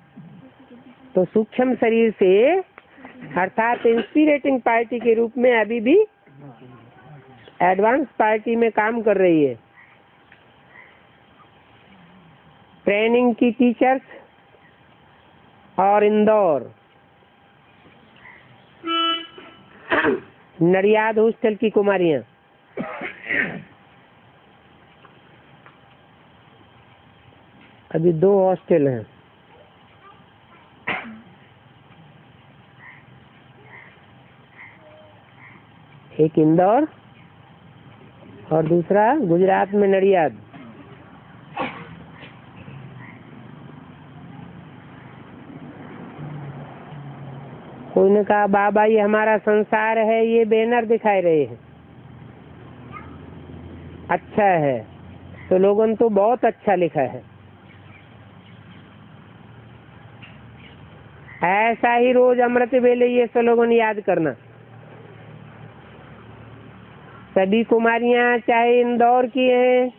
तो सूक्ष्म शरीर से अर्थात इंस्पिरेटिंग पार्टी के रूप में अभी भी एडवांस पार्टी में काम कर रही है। ट्रेनिंग की टीचर्स और इंदौर, नडियाद हॉस्टल की कुमारियां, अभी 2 हॉस्टल हैं। एक इंदौर और दूसरा गुजरात में नडियाद। कोई ने कहा बाबा ये हमारा संसार है, ये बैनर दिखाई रहे हैं। अच्छा है, तो लोगों ने तो बहुत अच्छा लिखा है। ऐसा ही रोज अमृत वेले ये स्लोगन याद करना। सभी कुमारियां चाहे इंदौर की हैं,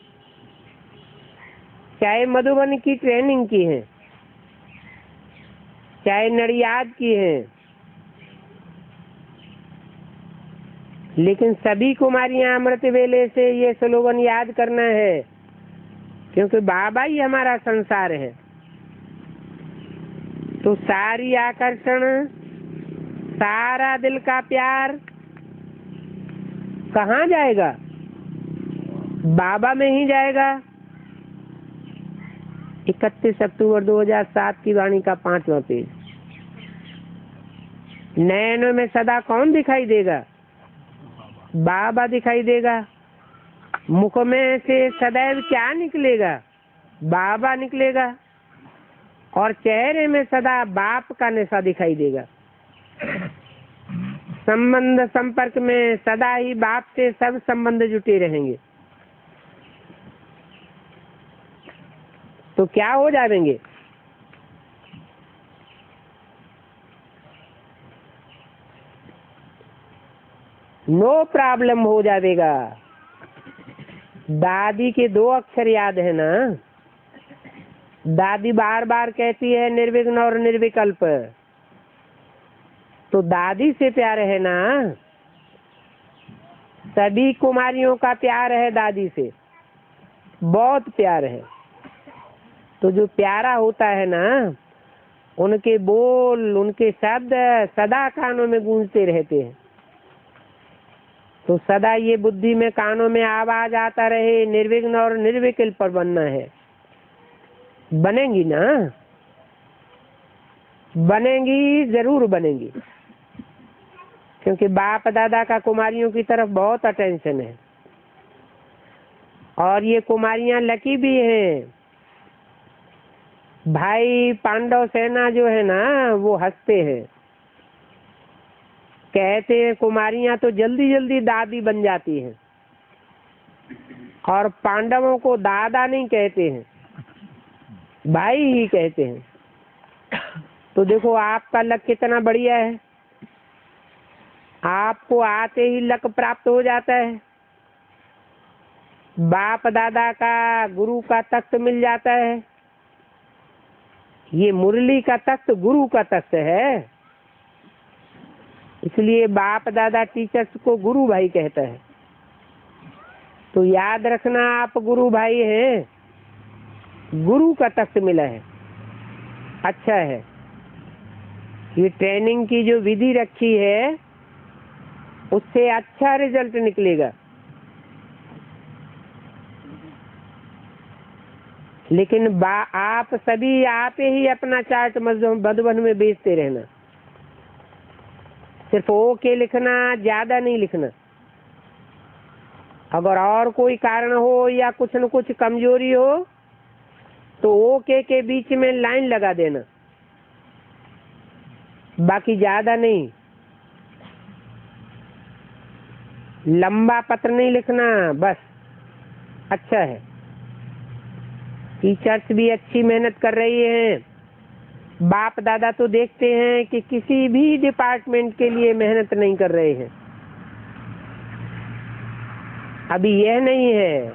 चाहे मधुबन की ट्रेनिंग की हैं, चाहे नडियाद की हैं, लेकिन सभी कुमारियां अमृत वेले से ये स्लोगन याद करना है, क्योंकि बाबा ही हमारा संसार है। तो सारी आकर्षण सारा दिल का प्यार कहाँ जाएगा? बाबा में ही जाएगा। 31 अक्टूबर 2007 की वाणी का 5वां पेज। नयनों में सदा कौन दिखाई देगा? बाबा दिखाई देगा। मुख में से सदैव क्या निकलेगा? बाबा निकलेगा। और चेहरे में सदा बाप का निशा दिखाई देगा। संबंध संपर्क में सदा ही बाप से सब संबंध जुटे रहेंगे। तो क्या हो जाएंगे? नो प्रॉब्लम हो जाएगा। दादी के 2 अक्षर याद है ना? दादी बार बार कहती है निर्विघ्न और निर्विकल्प। तो दादी से प्यार है ना? सभी कुमारियों का प्यार है दादी से, बहुत प्यार है। तो जो प्यारा होता है ना, उनके बोल, उनके शब्द सदा कानों में गूंजते रहते हैं। तो सदा ये बुद्धि में, कानों में आवाज आता रहे, निर्विघ्न और निर्विकल्प पर बनना है। बनेंगी ना? बनेंगी, जरूर बनेंगी। क्योंकि बाप दादा का कुमारियों की तरफ बहुत अटेंशन है। और ये कुमारियां लकी भी हैं। भाई पांडव सेना जो है ना, वो हंसते हैं, कहते हैं कुमारियां तो जल्दी जल्दी दादी बन जाती हैं। और पांडवों को दादा नहीं कहते हैं, भाई ही कहते हैं। तो देखो आपका लक कितना बढ़िया है। आपको आते ही लक प्राप्त हो जाता है। बाप दादा का, गुरु का तख्त मिल जाता है। ये मुरली का तख्त गुरु का तख्त है। इसलिए बाप दादा टीचर्स को गुरु भाई कहता है। तो याद रखना, आप गुरु भाई हैं, गुरु का तख्त मिला है। अच्छा है। ये ट्रेनिंग की जो विधि रखी है, उससे अच्छा रिजल्ट निकलेगा। लेकिन आप सभी आप ही अपना चार्ट मधुबन में बेचते रहना। सिर्फ ओके लिखना, ज्यादा नहीं लिखना। अगर और कोई कारण हो या कुछ न कुछ कमजोरी हो, तो ओके के बीच में लाइन लगा देना, बाकी ज्यादा नहीं। लंबा पत्र नहीं लिखना बस। अच्छा है। टीचर्स भी अच्छी मेहनत कर रही हैं। बाप दादा तो देखते हैं कि किसी भी डिपार्टमेंट के लिए मेहनत नहीं कर रहे हैं। अभी यह नहीं है,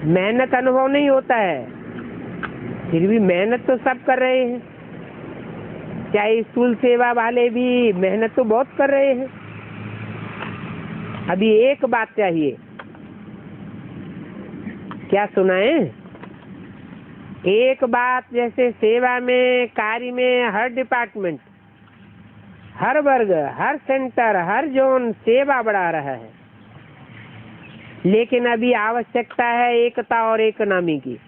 मेहनत अनुभव नहीं होता है, फिर भी मेहनत तो सब कर रहे हैं। चाहे स्कूल सेवा वाले भी मेहनत तो बहुत कर रहे हैं। अभी एक बात चाहिए, क्या सुनाएं? एक बात, जैसे सेवा में, कार्य में, हर डिपार्टमेंट, हर वर्ग, हर सेंटर, हर जोन सेवा बढ़ा रहा है। लेकिन अभी आवश्यकता है एकता और एकनामी की।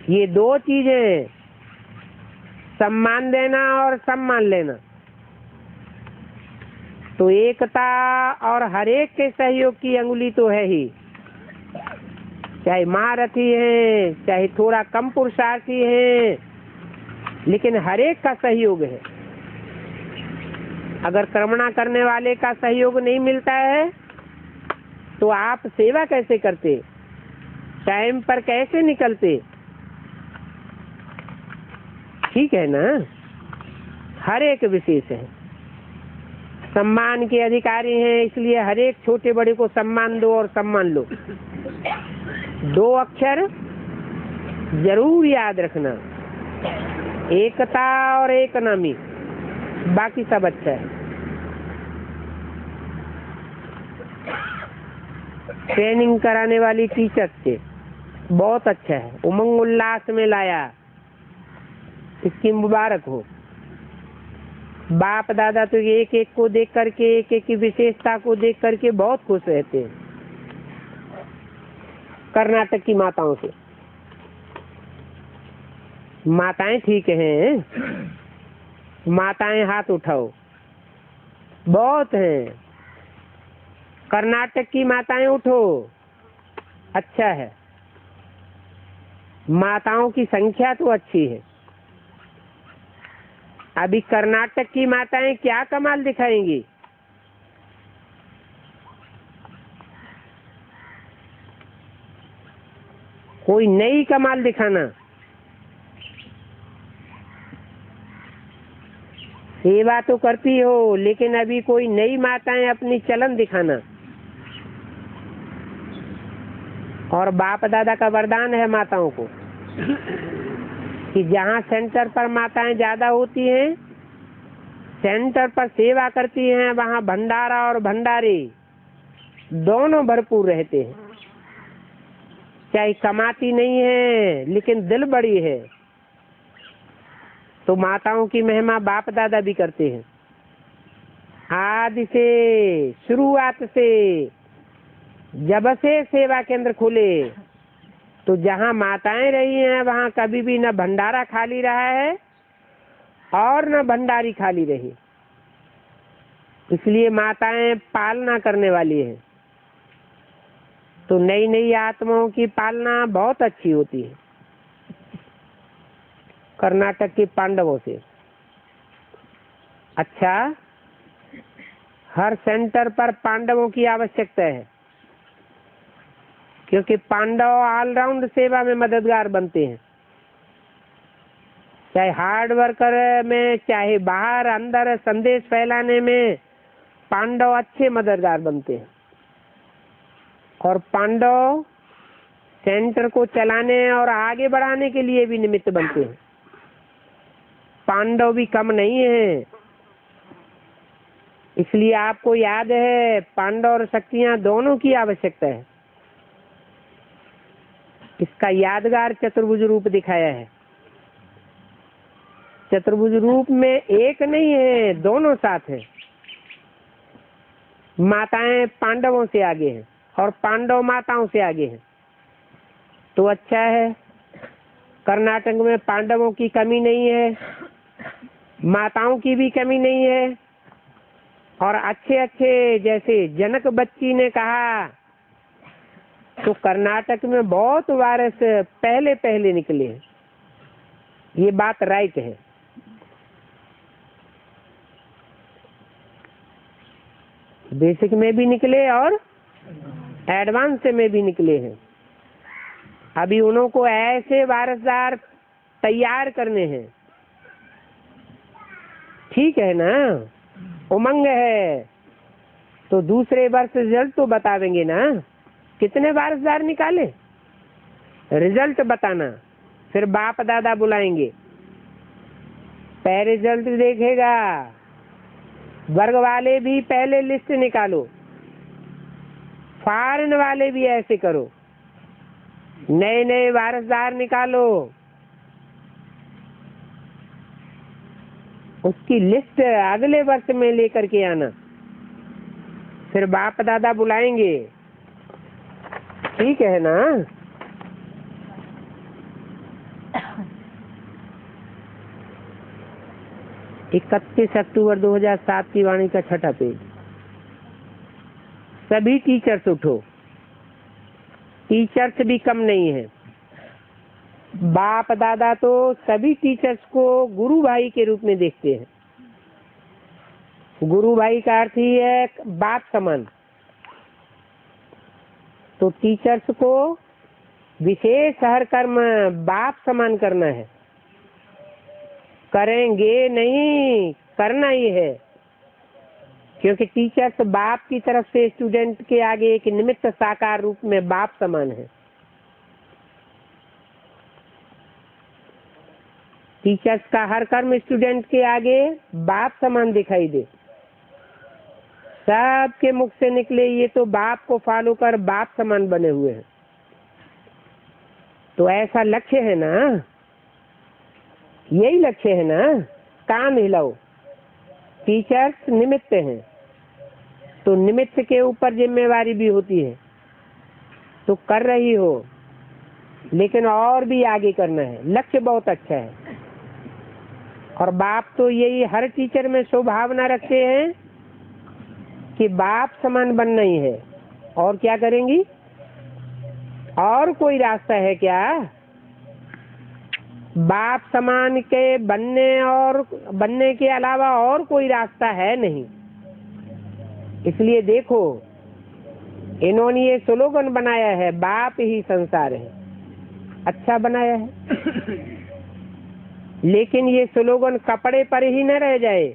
ये 2 चीजें, सम्मान देना और सम्मान लेना। तो एकता और हरेक के सहयोग की अंगुली तो है ही। चाहे महारथी है, चाहे थोड़ा कम पुरुषार्थी है, लेकिन हरेक का सहयोग है। अगर कर्मणा करने वाले का सहयोग नहीं मिलता है, तो आप सेवा कैसे करते, टाइम पर कैसे निकलते? ठीक है ना? हर एक विशेष है। सम्मान के अधिकारी हैं, इसलिए हर एक छोटे बड़े को सम्मान दो और सम्मान लो। 2 अक्षर जरूर याद रखना, एकता और एकनामी, बाकी सब अच्छा है। ट्रेनिंग कराने वाली टीचर से बहुत अच्छा है, उमंग उल्लास में लाया। इसकी मुबारक हो। बाप दादा तो एक एक को देख करके, एक एक की विशेषता को देख करके बहुत खुश रहते हैं। कर्नाटक की माताओं से, माताएं ठीक हैं, माताएं हाथ उठाओ, बहुत हैं। कर्नाटक की माताएं उठो, अच्छा है, माताओं की संख्या तो अच्छी है। अभी कर्नाटक की माताएं क्या कमाल दिखाएंगी? कोई नई कमाल दिखाना। सेवा तो करती हो, लेकिन अभी कोई नई माताएं अपनी चलन दिखाना। और बाप दादा का वरदान है माताओं को कि जहाँ सेंटर पर माताएं ज्यादा होती हैं, सेंटर पर सेवा करती हैं, वहाँ भंडारा और भंडारी दोनों भरपूर रहते हैं। चाहे कमाती नहीं है लेकिन दिल बड़ी है, तो माताओं की महिमा बाप दादा भी करते हैं। आदि से, शुरुआत से, जब से सेवा केंद्र खुले, तो जहाँ माताएं रही हैं वहाँ कभी भी न भंडारा खाली रहा है और न भंडारी खाली रही। इसलिए माताएं पालना करने वाली हैं। तो नई नई आत्माओं की पालना बहुत अच्छी होती है। कर्नाटक के पांडवों से अच्छा, हर सेंटर पर पांडवों की आवश्यकता है, क्योंकि पांडव ऑलराउंड सेवा में मददगार बनते हैं। चाहे हार्ड वर्कर में, चाहे बाहर अंदर संदेश फैलाने में पांडव अच्छे मददगार बनते हैं। और पांडव सेंटर को चलाने और आगे बढ़ाने के लिए भी निमित्त बनते हैं। पांडव भी कम नहीं है। इसलिए आपको याद है, पांडव और शक्तियां दोनों की आवश्यकता है। इसका यादगार चतुर्भुज रूप दिखाया है। चतुर्भुज रूप में एक नहीं है, दोनों साथ हैं। माताएं पांडवों से आगे हैं और पांडव माताओं से आगे हैं। तो अच्छा है, कर्नाटक में पांडवों की कमी नहीं है, माताओं की भी कमी नहीं है। और अच्छे अच्छे, जैसे जनक बच्ची ने कहा, तो कर्नाटक में बहुत वारिस पहले पहले निकले। ये बात राइट है। बेसिक में भी निकले और एडवांस में भी निकले हैं। अभी उनको ऐसे वारसदार तैयार करने हैं। ठीक है ना, उमंग है तो दूसरे वर्ष रिजल्ट तो बतावेंगे ना, कितने वारसदार निकाले, रिजल्ट बताना। फिर बाप दादा बुलाएंगे, पहले रिजल्ट देखेगा। वर्ग वाले भी पहले लिस्ट निकालो, फॉरेन वाले भी ऐसे करो, नए नए वारसदार निकालो, उसकी लिस्ट अगले वर्ष में लेकर के आना। फिर बाप दादा बुलाएंगे, ठीक है ना। 31 अक्टूबर 2007 की वाणी का 6ठा पेज। सभी टीचर्स उठो, टीचर्स भी कम नहीं है। बाप दादा तो सभी टीचर्स को गुरु भाई के रूप में देखते हैं। गुरु भाई का अर्थ ही है बाप समान। तो टीचर्स को विशेष हर कर्म बाप समान करना है। करेंगे नहीं, करना ही है, क्योंकि टीचर्स बाप की तरफ से स्टूडेंट के आगे एक निमित्त साकार रूप में बाप समान है। टीचर्स का हर कर्म स्टूडेंट के आगे बाप समान दिखाई दे। सबके मुख से निकले ये तो बाप को फॉलो कर बाप समान बने हुए हैं। तो ऐसा लक्ष्य है ना यही लक्ष्य है ना। कान हिलाओ, टीचर्स निमित्त हैं, तो निमित्त के ऊपर जिम्मेवारी भी होती है। तो कर रही हो, लेकिन और भी आगे करना है। लक्ष्य बहुत अच्छा है। और बाप तो यही हर टीचर में स्वभावना रखते हैं कि बाप समान बनना ही है। और क्या करेंगी? और कोई रास्ता है क्या? बाप समान के बनने के अलावा और कोई रास्ता है नहीं। इसलिए देखो, इन्होंने ये स्लोगन बनाया है, बाप ही संसार है। अच्छा बनाया है। लेकिन ये स्लोगन कपड़े पर ही न रह जाए,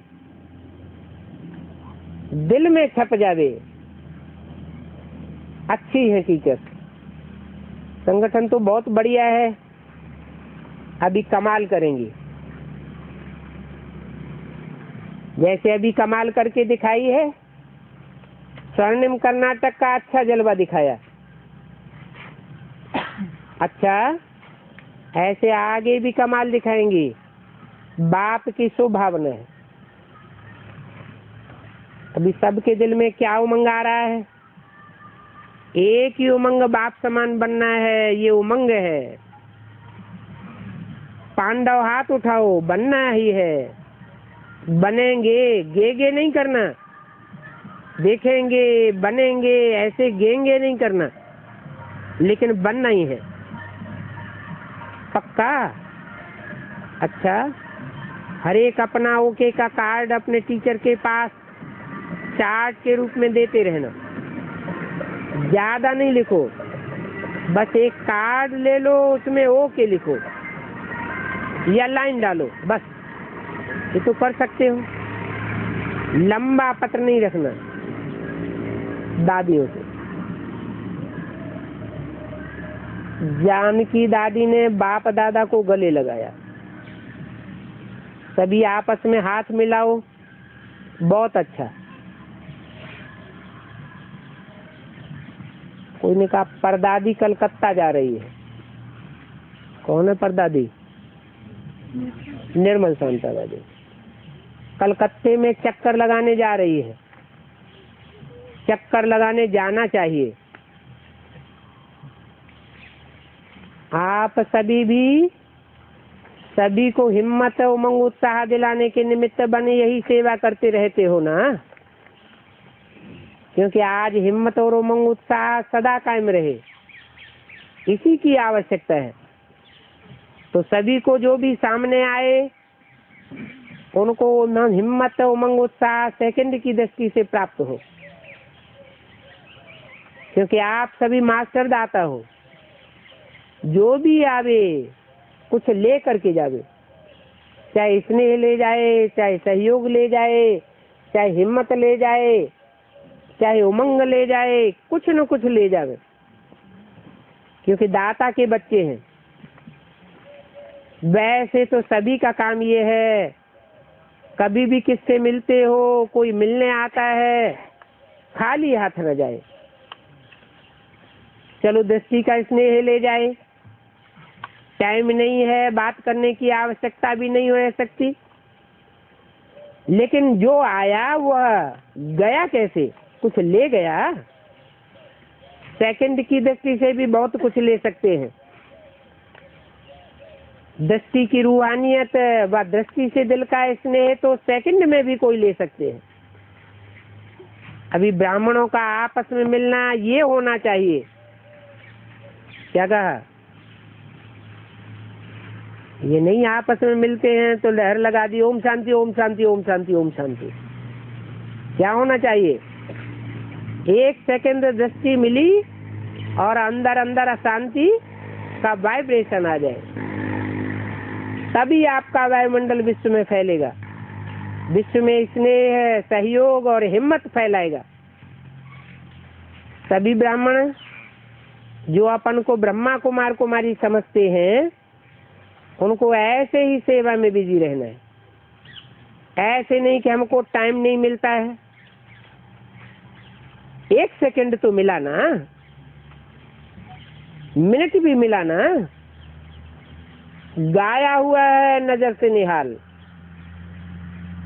दिल में छप जावे। अच्छी है टीचर, संगठन तो बहुत बढ़िया है, अभी कमाल करेंगी। जैसे अभी कमाल करके दिखाई है, स्वर्णिम कर्नाटक का अच्छा जलवा दिखाया। अच्छा, ऐसे आगे भी कमाल दिखाएंगी। बाप की स्वभावना है। अभी सबके दिल में क्या उमंग आ रहा है? एक ही उमंग, बाप समान बनना है। ये उमंग है। पांडव हाथ उठाओ, बनना ही है। बनेंगे, गे नहीं करना। देखेंगे, बनेंगे, ऐसे गेंगे नहीं करना, लेकिन बनना ही है। पक्का? अच्छा, हर एक अपना ओके का कार्ड अपने टीचर के पास चार्ट के रूप में देते रहना। ज्यादा नहीं लिखो, बस एक कार्ड ले लो, उसमें ओके लिखो या लाइन डालो, बस। ये तो कर सकते हो। लंबा पत्र नहीं रखना। दादियों से, जानकी दादी ने बाप दादा को गले लगाया। सभी आपस में हाथ मिलाओ, बहुत अच्छा। कोई ने कहा परदादी कलकत्ता जा रही है। कौन है परदादी? निर्मल शांता दादी कलकत्ते में चक्कर लगाने जा रही है। चक्कर लगाने जाना चाहिए। आप सभी को हिम्मत उमंग उत्साह दिलाने के निमित्त बने यही सेवा करते रहते हो ना। क्योंकि आज हिम्मत और उमंग उत्साह सदा कायम रहे, इसी की आवश्यकता है। तो सभी को जो भी सामने आए, उनको हिम्मत उमंग उत्साह सेकंड की दृष्टि से प्राप्त हो। क्योंकि आप सभी मास्टर दाता हो। जो भी आवे कुछ ले करके जावे, चाहे स्नेह ले जाए, चाहे सहयोग ले जाए, चाहे हिम्मत ले जाए, चाहे उमंग ले जाए, कुछ न कुछ ले जावे। क्योंकि दाता के बच्चे हैं। वैसे तो सभी का काम ये है, कभी भी किससे मिलते हो, कोई मिलने आता है, खाली हाथ न जाए। चलो दृष्टि का स्नेह ले जाए, टाइम नहीं है, बात करने की आवश्यकता भी नहीं हो सकती, लेकिन जो आया वह गया कैसे? कुछ ले गया। सेकंड की दृष्टि से भी बहुत कुछ ले सकते हैं। दृष्टि की रूहानियत व दृष्टि से दिल का स्नेह तो सेकंड में भी कोई ले सकते हैं। अभी ब्राह्मणों का आपस में मिलना ये होना चाहिए। क्या कहा? ये नहीं आपस में मिलते हैं तो लहर लगा दी, ओम शांति ओम शांति ओम शांति ओम शांति। क्या होना चाहिए? एक सेकंड दृष्टि मिली और अंदर अंदर अशांति का वाइब्रेशन आ जाए, तभी आपका वायुमंडल विश्व में फैलेगा। विश्व में स्नेह, सहयोग और हिम्मत फैलाएगा। सभी ब्राह्मण जो अपन को ब्रह्मा कुमार कुमारी समझते हैं, उनको ऐसे ही सेवा में बिजी रहना है। ऐसे नहीं कि हमको टाइम नहीं मिलता है। एक सेकंड तो मिला ना, मिनट भी मिला ना, गाया हुआ है नजर से निहाल।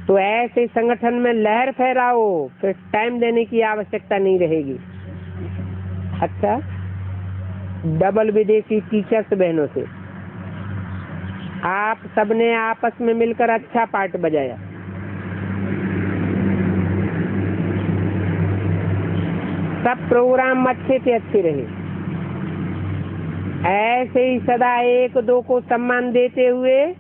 तो ऐसे संगठन में लहर फहराओ, फिर टाइम देने की आवश्यकता नहीं रहेगी। अच्छा, डबल विदेशी टीचर्स बहनों से आप सबने आपस में मिलकर अच्छा पार्ट बजाया। सब प्रोग्राम अच्छे से अच्छे रहे। ऐसे ही सदा एक दो को सम्मान देते हुए,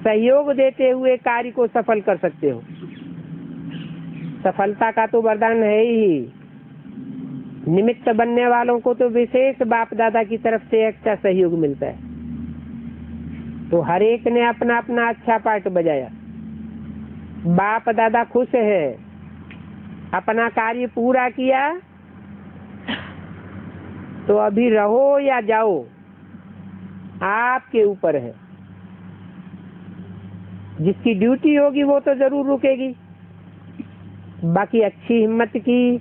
सहयोग देते हुए कार्य को सफल कर सकते हो। सफलता का तो वरदान है ही। निमित्त बनने वालों को तो विशेष बाप दादा की तरफ से अच्छा सहयोग मिलता है। तो हर एक ने अपना अपना अच्छा पार्ट बजाया। बाप दादा खुश है, अपना कार्य पूरा किया। तो अभी रहो या जाओ, आपके ऊपर है। जिसकी ड्यूटी होगी वो तो जरूर रुकेगी। बाकी अच्छी हिम्मत की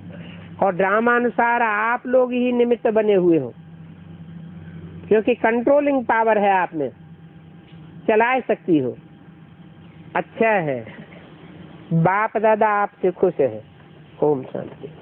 और ड्रामा अनुसार आप लोग ही निमित्त बने हुए हो, क्योंकि कंट्रोलिंग पावर है आप में, चला सकती हो। अच्छा है, बाप दादा आपसे खुश है। ओम शांति।